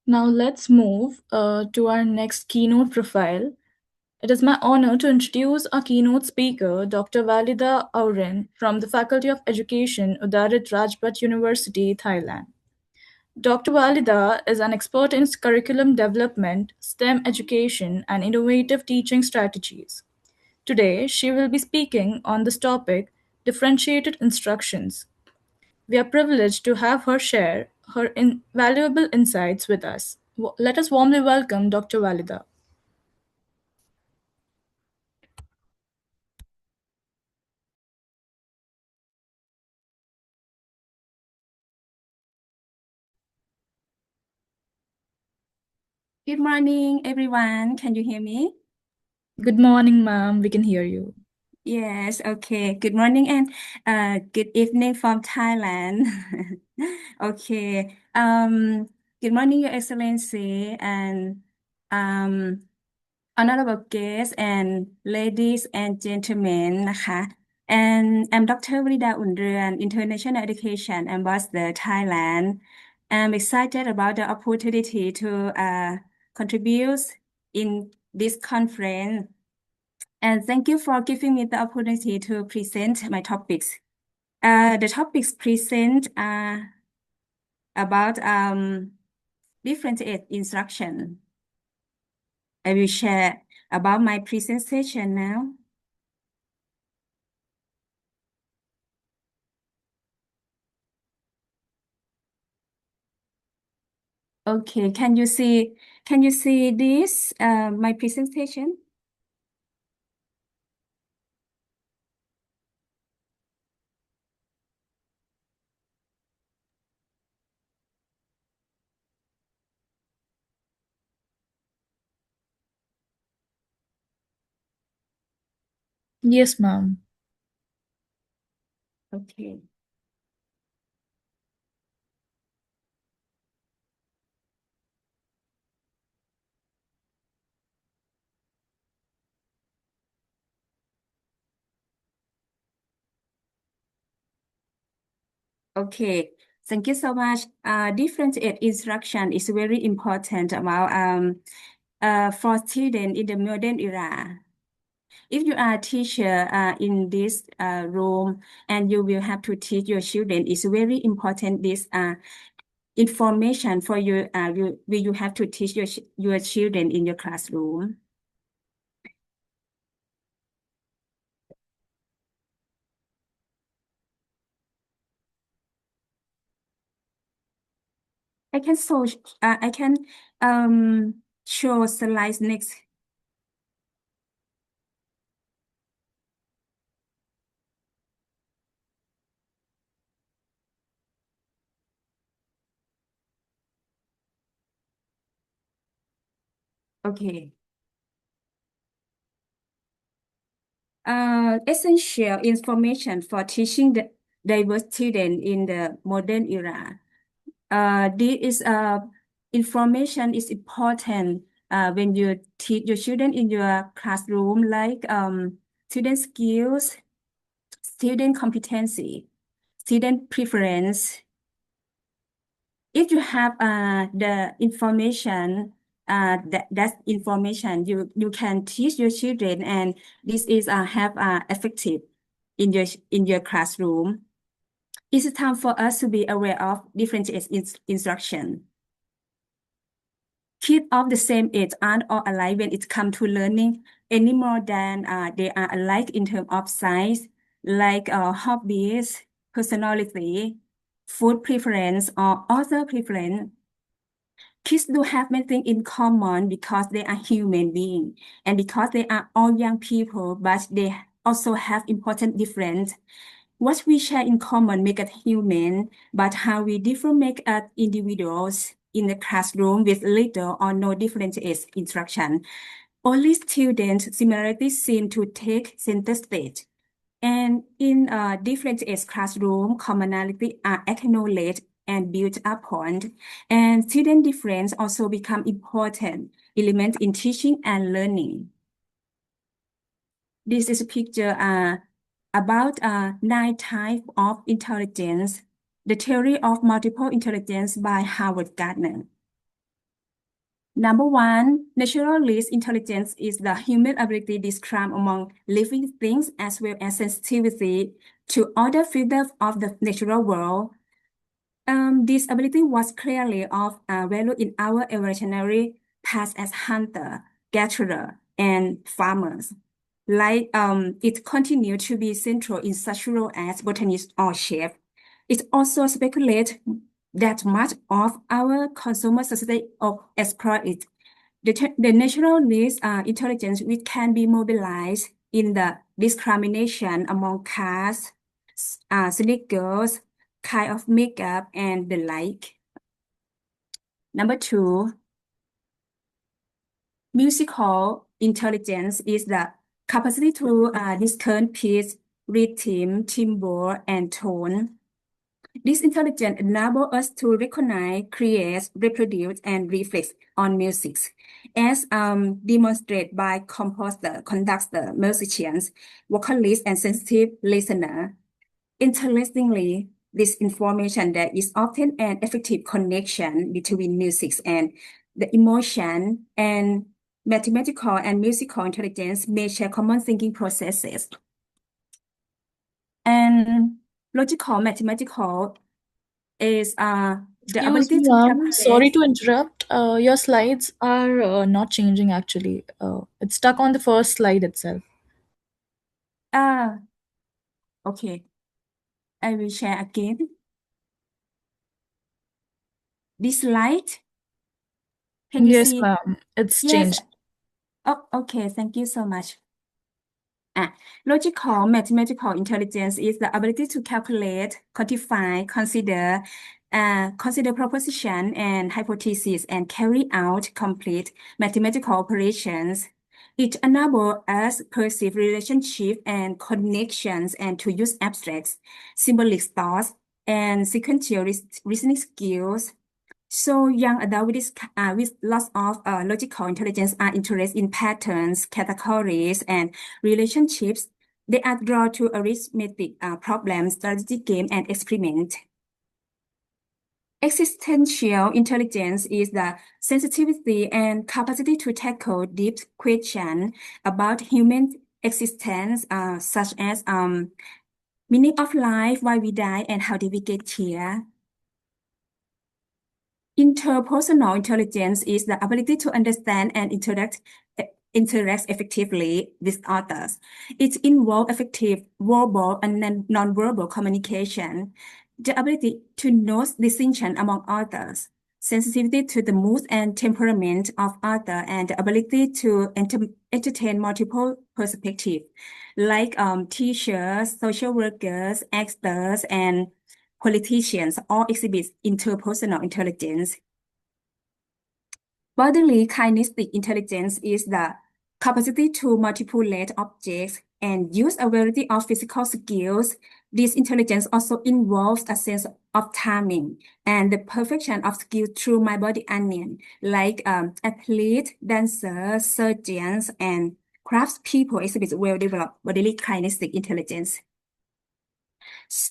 Now let's move to our next keynote profile. It is my honor to introduce our keynote speaker, Dr. Walida Ounruean from the Faculty of Education, Udarit Rajbat University, Thailand. Dr. Walida is an expert in curriculum development, STEM education, and innovative teaching strategies. Today, she will be speaking on this topic, differentiated instructions. We are privileged to have her share her invaluable insights with us. Let us warmly welcome Dr. Walida. Good morning, everyone. Can you hear me? Good morning, ma'am. We can hear you. Yes, okay. Good morning and good evening from Thailand. Okay. Good morning, Your Excellency, and um, honorable guests and ladies and gentlemen นะคะ And I'm Dr. Walida Ounruean, International Education Ambassador, Thailand. I'm excited about the opportunity to contribute in this conference. And thank you for giving me the opportunity to present my topics. The topics present are about different instruction. I will share about my presentation now. Okay, can you see this my presentation? Yes, ma'am. Okay. Okay, thank you so much. Different instruction is very important about for students in the modern era. If you are a teacher in this room and you will have to teach your children, it's very important this information for you. You have to teach your children in your classroom. I can show slides next. Okay. Essential information for teaching the diverse student in the modern era. This is information is important when you teach your children in your classroom, like student skills, student competency, student preference. If you have the information, that information you can teach your children, and this is have effective in your classroom. It's time for us to be aware of different instruction. Kids of the same age aren't all alike when it comes to learning any more than they are alike in terms of size, like hobbies, personality, food preference, or other preference. Kids do have many things in common because they are human beings and because they are all young people, but they also have important difference. What we share in common make us human, but how we differ make us individuals in the classroom with little or no different instruction. Only students similarities seem to take center stage. And in a different age classroom, commonality are acknowledged and built upon, and student difference also become important element in teaching and learning. This is a picture about 9 types of intelligence, the theory of multiple intelligence by Howard Gardner. Number one, naturalist intelligence is the human ability described among living things as well as sensitivity to other features of the natural world. This ability was clearly of value in our evolutionary past as hunter, gatherer, and farmers. Like it continued to be central in such roles as botanist or chef. It also speculates that much of our consumer society exploit it. The natural needs intelligence which can be mobilized in the discrimination among cars, sneakers, kind of makeup, and the like. Number two, musical intelligence is the capacity to discern pitch, rhythm, timbre, and tone. This intelligence enables us to recognize, create, reproduce, and reflect on music, as demonstrated by composer, conductor, musicians, vocalists, and sensitive listener. Interestingly, this information there is often an effective connection between music and the emotion, and mathematical and musical intelligence may share common thinking processes. And logical mathematical is the Excuse ability me, to ma'am. Sorry calculate. to interrupt. Your slides are not changing actually. It's stuck on the first slide itself. Uh, okay, I will share again. This slide, can you Yes, see? ma'am. It's Yes. changed. Oh, okay. Thank you so much. Logical mathematical intelligence is the ability to calculate, quantify, consider proposition and hypotheses, and carry out complete mathematical operations. It enables us perceive relationship and connections and to use abstracts, symbolic thoughts, and sequential reasoning skills. So young adults with lots of logical intelligence are interested in patterns, categories, and relationships. They are drawn to arithmetic problems, strategy game, and experiment. Existential intelligence is the sensitivity and capacity to tackle deep questions about human existence, such as meaning of life, why we die, and how did we get here. Interpersonal intelligence is the ability to understand and interact effectively with others. It involves effective verbal and non-verbal communication, the ability to note distinction among others, sensitivity to the mood and temperament of others, and the ability to entertain multiple perspectives, like teachers, social workers, actors, and politicians all exhibit interpersonal intelligence. Bodily kinetic intelligence is the capacity to manipulate objects and use a variety of physical skills. This intelligence also involves a sense of timing and the perfection of skill through my body onion, like athletes, dancers, surgeons, and craftspeople exhibit well-developed bodily kinetic intelligence.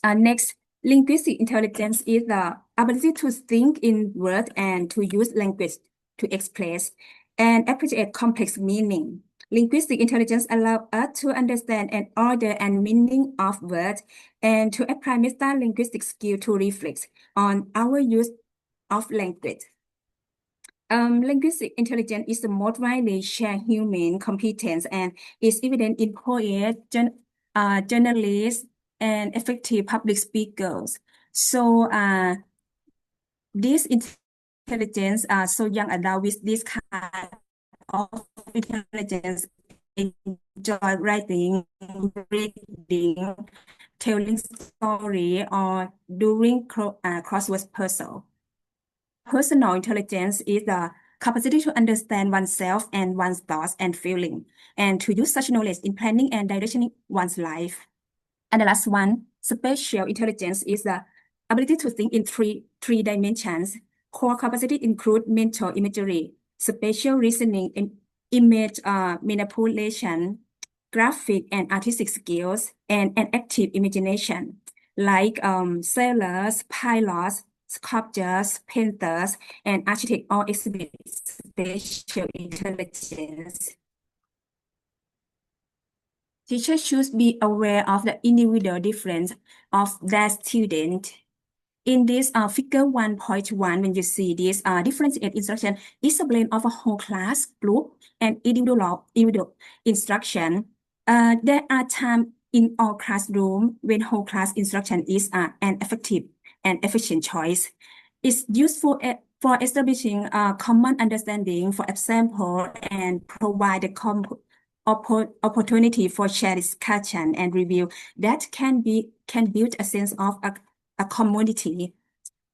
Next, linguistic intelligence is the ability to think in words and to use language to express and appreciate complex meaning. Linguistic intelligence allows us to understand and order and meaning of words and to apply meta-linguistic skill to reflect on our use of language. Linguistic intelligence is the most widely shared human competence and is evident in poets, journalists, and effective public speakers. So this intelligence so young adults with this kind of intelligence enjoy writing, reading, telling story, or doing crossword puzzle. Personal intelligence is the capacity to understand oneself and one's thoughts and feelings, and to use such knowledge in planning and directing one's life. And the last one, spatial intelligence is the ability to think in three dimensions. Core capacity include mental imagery, spatial reasoning, image manipulation, graphic and artistic skills, and an active imagination, like sailors, pilots, sculptors, painters, and architects all exhibit special intelligence. Teachers should be aware of the individual difference of their student. In this figure 1.1, when you see this differentiated instruction is a blend of a whole class, group, and individual instruction. There are times in our classroom when whole class instruction is an effective and efficient choice. It's useful for establishing a common understanding, for example, and provide a opportunity for shared discussion and review that can build a sense of a commodity.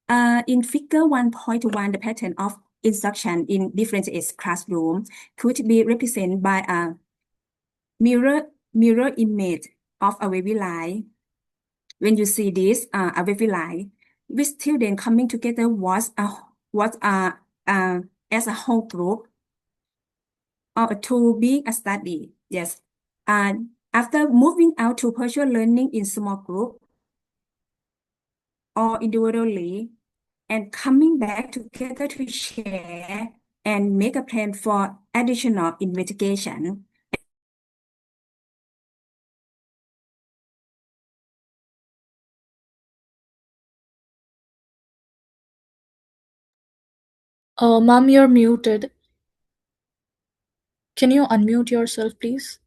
In figure 1.1, the pattern of instruction in differentiated classroom could be represented by a mirror image of a wavy line. When you see this, a wavy line, with students coming together as a whole group or to be a study. Yes. After moving out to virtual learning in small group or individually, and coming back together to share and make a plan for additional investigation. Ma'am, you're muted. Can you unmute yourself, please?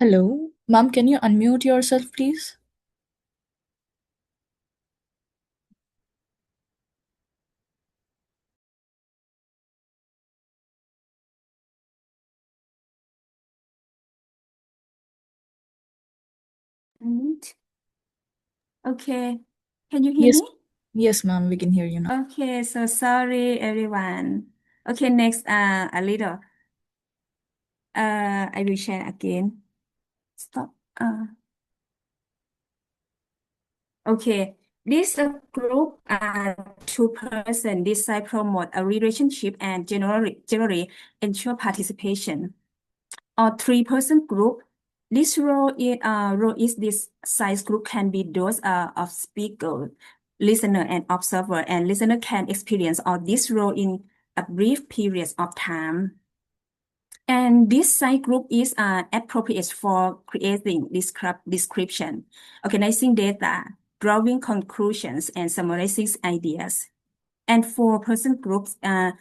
Hello? Ma'am, can you unmute yourself, please? Okay, can you hear Yes. me? Yes, ma'am, we can hear you now. Okay, so sorry everyone. Okay, next a little. I will share again. Stop. Okay, this group two person decide promote a relationship and generally ensure participation. Or three-person group. This role is this size group can be those of speaker, listener, and observer, and listener can experience all this role in a brief period of time. And this size group is appropriate for creating description, organizing data, drawing conclusions, and summarizing ideas. And four-person groups, a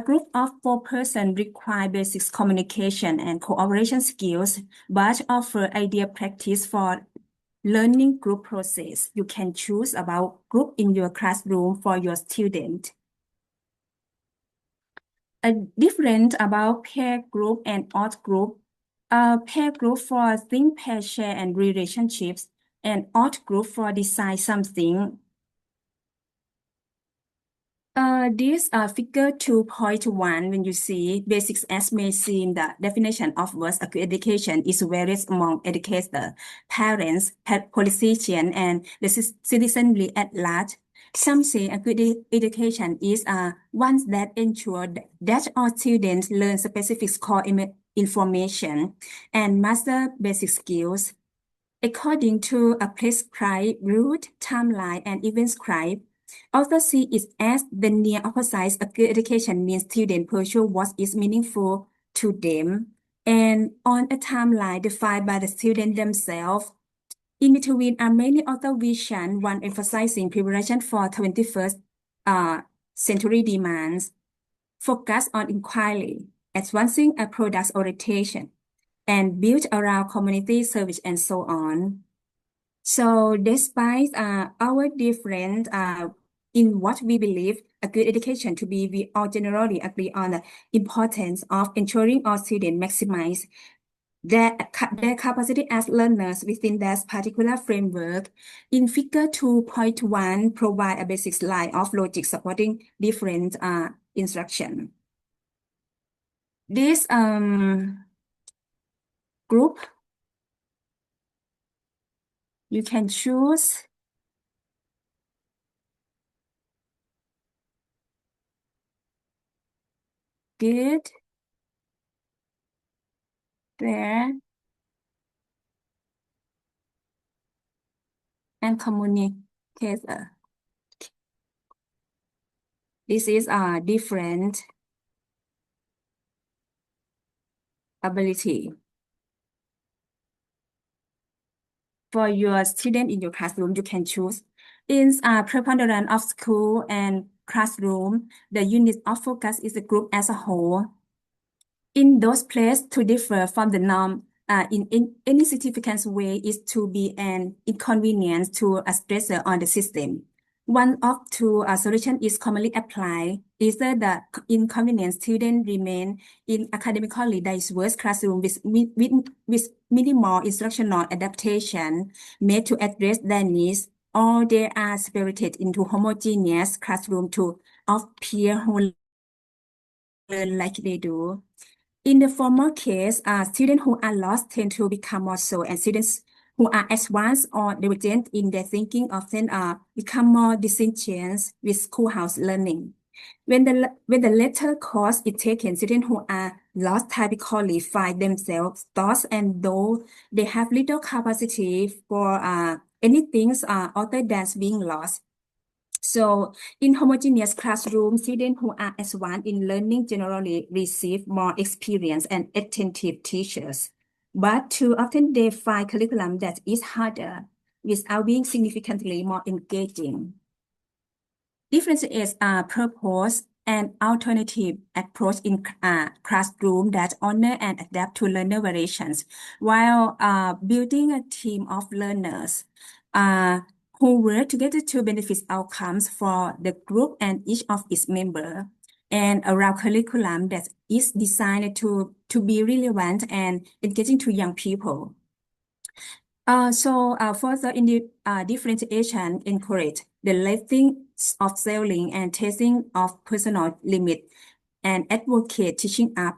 group of four persons require basic communication and cooperation skills, but offer idea practice for learning group process. You can choose about group in your classroom for your student. A different about pair group and odd group. A pair group for think, pair, share, and relationships, and odd group for decide something. This figure 2.1, when you see basics as may seem, the definition of words education is varies among educators, parents, politicians, and the citizenry at large. Some say a good education is one that ensures that all students learn specific core information and master basic skills. According to a prescribed route, timeline, and event scribe, authors see it as the near opposite. A good education means students pursue what is meaningful to them and on a timeline defined by the student themselves. In between are many other visions, one emphasizing preparation for 21st century demands, focus on inquiry, advancing a product orientation, and built around community service and so on. So despite our difference in what we believe a good education to be, we all generally agree on the importance of ensuring all students maximize their capacity as learners within that particular framework. In figure 2.1, provide a basic line of logic supporting different instruction. This group, you can choose good, fair, and communicator. This is a different ability. For your student in your classroom, you can choose. In preponderance of school and classroom, the unit of focus is the group as a whole. In those places to differ from the norm in any significant way is to be an inconvenience to a stressor on the system. One of two solutions is commonly applied. Either the inconvenience students remain in academically diverse classroom with minimal instructional adaptation made to address their needs, or they are separated into homogeneous classroom to of peer who learn like they do. In the former case, students who are lost tend to become more so, and students who are advanced or divergent in their thinking often become more disenchanted with schoolhouse learning. When the latter course is taken, students who are lost typically find themselves lost, and though they have little capacity for anything other than being lost. So in homogeneous classrooms, students who are advanced in learning generally receive more experienced and attentive teachers. But too often they find curriculum that is harder without being significantly more engaging. Differences are proposed an alternative approach in classroom that honor and adapt to learner variations while building a team of learners who work together to benefit outcomes for the group and each of its members, and around curriculum that is designed to be relevant and engaging to young people. Further in the differentiation encourage the lifting of selling and testing of personal limit and advocate teaching up,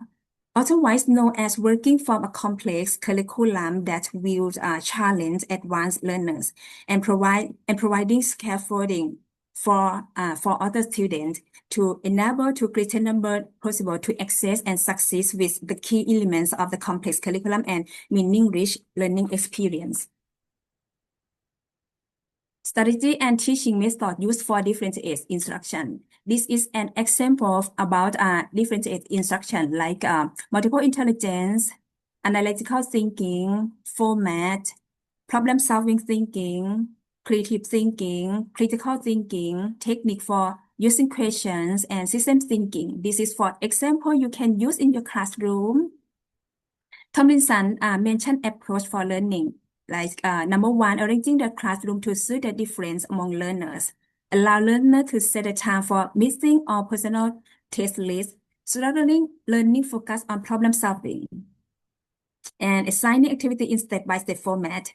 otherwise known as working from a complex curriculum that will challenge advanced learners and providing scaffolding for other students to enable to greater number possible to access and succeed with the key elements of the complex curriculum and meaning-rich learning experience. Strategy and teaching method used for differentiated instruction. This is an example about differentiated instruction like multiple intelligence, analytical thinking, format, problem-solving thinking, creative thinking, critical thinking, technique for using questions, and system thinking. This is, for example, you can use in your classroom. Tomlinson mentioned approach for learning, like number one, arranging the classroom to suit the difference among learners. Allow learners to set a time for missing or personal test lists, structuring learning focus on problem solving, and assigning activity in step-by-step format.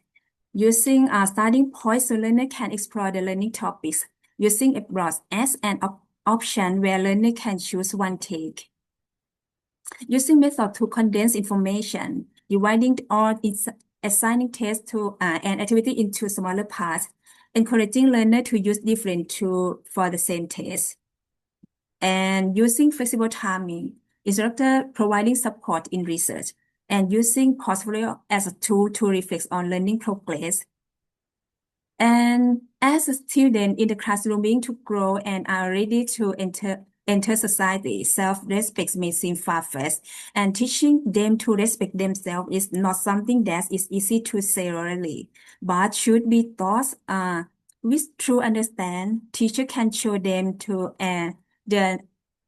Using starting points so learner can explore the learning topics, using a broad as an option where learner can choose one take. Using method to condense information, dividing or assigning tests to an activity into smaller parts, encouraging learner to use different tools for the same test, and using flexible timing, instructor providing support in research, and using portfolio as a tool to reflect on learning progress. And as a student in the classroom being to grow and are ready to enter society, self-respect may seem far-fetched, and teaching them to respect themselves is not something that is easy to say orally, but should be taught with true understand. Teacher can show them to the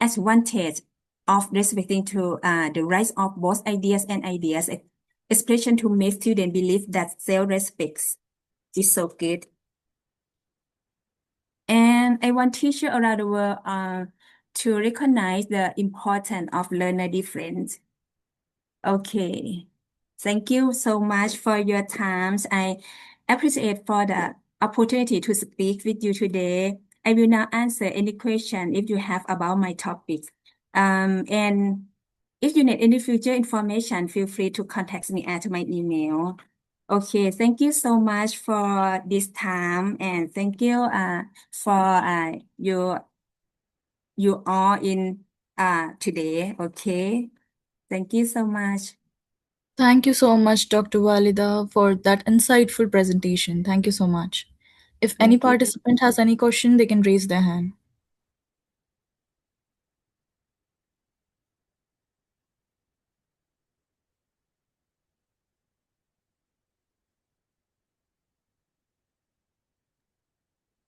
advantage of respecting to the rights of both ideas and ideas expression to make students believe that self-respect is so good. And I want teachers around the world to recognize the importance of learner difference. Okay. Thank you so much for your time. I appreciate for the opportunity to speak with you today. I will now answer any question if you have about my topic. And if you need any future information, feel free to contact me at my email. Okay, thank you so much for this time and thank you for you all in today. Okay, thank you so much. Thank you so much, Dr. Walida, for that insightful presentation. Thank you so much. If any Thank you. participant has any question, they can raise their hand.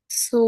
So